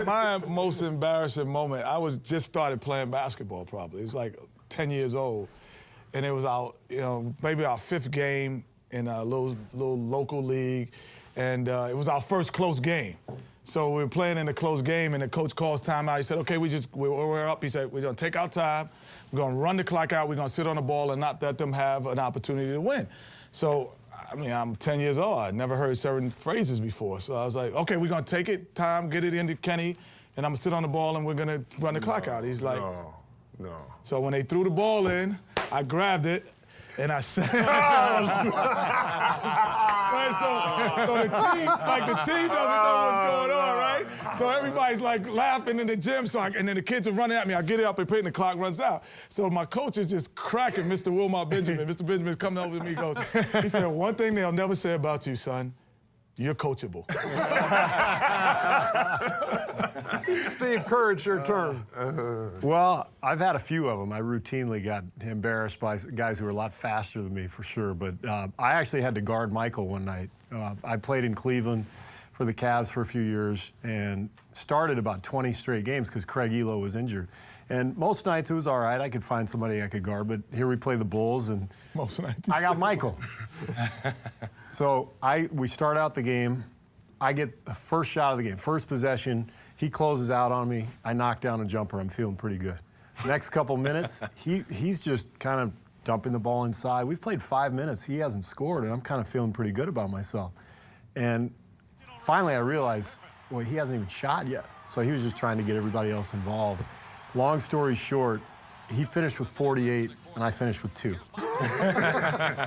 my most embarrassing moment, I was just started playing basketball probably. It was like 10 years old. And it was our, maybe our 5th game in a little local league. And it was our first close game. So we were playing in a close game, and the coach calls timeout. He said, okay, we're up. He said, we're gonna take our time. We're gonna run the clock out. We're gonna sit on the ball and not let them have an opportunity to win. So, I mean, I'm 10 years old. I'd never heard certain phrases before. So I was like, okay, we're gonna take it, time, get it into Kenny, and I'm gonna sit on the ball and we're gonna run the clock out. He's like, no. So when they threw the ball in, I grabbed it, and I sat So the team doesn't know what's going on, right? So everybody's like laughing in the gym, and then the kids are running at me. I get it up and put it, and the clock runs out. So my coach is just cracking Mr. Wilmot Benjamin. Mr. Benjamin's coming over to me, he said, one thing they'll never say about you, son, you're coachable. Steve Kerr, it's your turn. Well, I've had a few of them. I routinely got embarrassed by guys who were a lot faster than me, for sure. But I actually had to guard Michael one night. I played in Cleveland for the Cavs for a few years and started about 20 straight games because Craig Elo was injured. And most nights it was all right. I could find somebody I could guard, but here we play the Bulls, and most nights I got Michael. So we start out the game. I get the first shot of the game, first possession. He closes out on me. I knock down a jumper. I'm feeling pretty good. Next couple minutes, he's just kind of dumping the ball inside. We've played 5 minutes. He hasn't scored, and I'm kind of feeling pretty good about myself. And finally, I realized, well, he hasn't even shot yet. So he was just trying to get everybody else involved. Long story short, he finished with 48, and I finished with 2.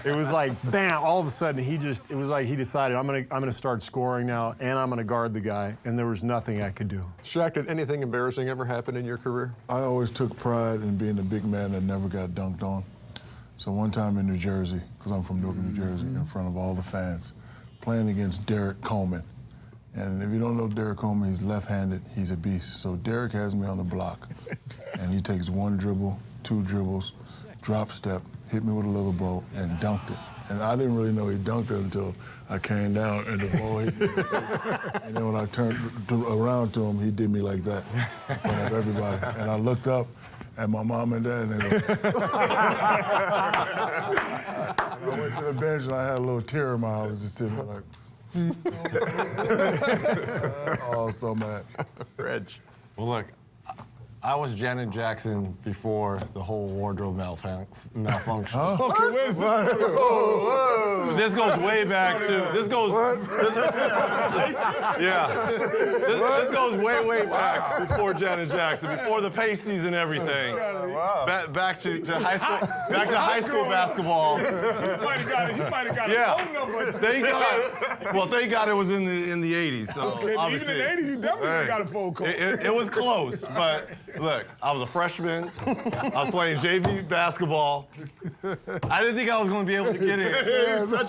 It was like, bam, all of a sudden, it was like he decided, I'm gonna start scoring now, and I'm gonna guard the guy, and there was nothing I could do. Shaq, did anything embarrassing ever happen in your career? I always took pride in being the big man that never got dunked on. So one time in New Jersey, because I'm from Newark, New Jersey, in front of all the fans, playing against Derek Coleman. And if you don't know Derek Coleman, he's left-handed, he's a beast. So Derek has me on the block, and he takes 1 dribble, 2 dribbles, drop step, hit me with a little ball, and dunked it. And I didn't really know he dunked it until I came down and the ball hit me. And then when I turned around to him, he did me like that in front of everybody. And I looked up at my mom and dad, and they I went to the bench, and I had a little tear in my eye. I was just sitting there like, oh, so mad. Reg. Well, look, I was Janet Jackson before the whole wardrobe malfunction. Huh? Okay, wait a second. This goes way back to, this goes way back before Janet Jackson, before the pasties and everything. Back to high school basketball. You might have got a phone number. Thank God it was in the 80s. So okay, even in the 80s, you definitely got a phone call. It was close, but look, I was a freshman. I was playing JV basketball. I didn't think I was going to be able to get in. Look, I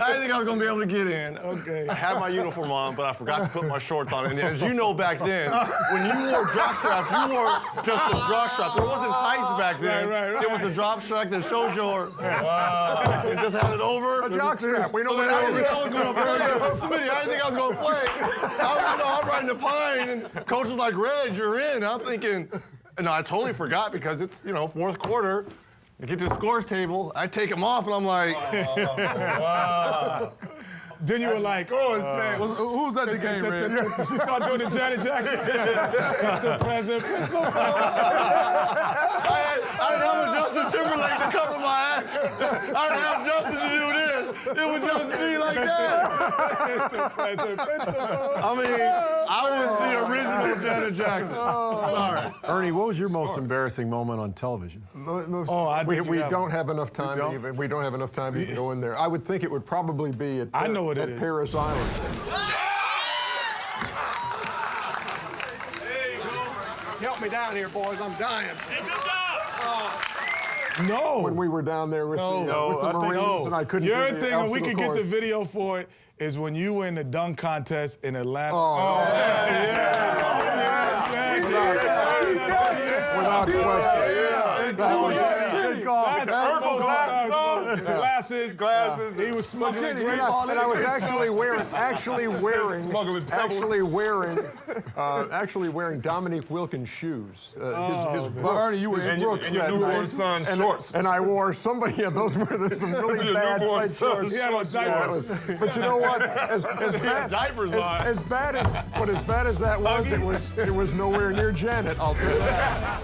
didn't think I was going to be able to get in. Okay. I had my uniform on, but I forgot to put my shorts on. And as you know back then, when you wore jock straps, you wore just a jock strap. There wasn't tights back then. Right. It was a drop strap that showed your... And just had it over. A jock strap. We know So what then I didn't that think I was going to play. I didn't think I was going to play. I'm riding the pine, and coach was like, Reg, you're in. I'm thinking, no, I totally forgot because it's, 4th quarter. I get to the scores table, I take them off, and I'm like, wow. Then you were like, oh, it's who's at the game, Reg? You start doing the Janet Jackson. Mr. President. I didn't have a Justin Timberlake to cover my ass. I didn't have Justin to do this. It would just be like that. Mr. President. I mean, I was the original Janet Jackson. Sorry. Ernie, what was your most embarrassing moment on television? We don't have enough time. We don't have enough time to even go in there. I would think it would probably be at Paris Island. Help me down here, boys. I'm dying. No. When we were down there with the Marines, and I couldn't. Your do the thing, and we obstacle could get course. the video for it, is when you were in the dunk contest in Atlanta. Without question. That was That's glasses. He was smuggling grape all and I was in. actually wearing Dominique Wilkins shoes. His Brooks. Ernie, you were in Brooks your that newborn night. son's and, shorts. And I wore those were some really bad newborn tight shorts. He had on diapers. But you know what? As bad, diapers on. as bad as that was, it was nowhere near Janet. I'll tell you that.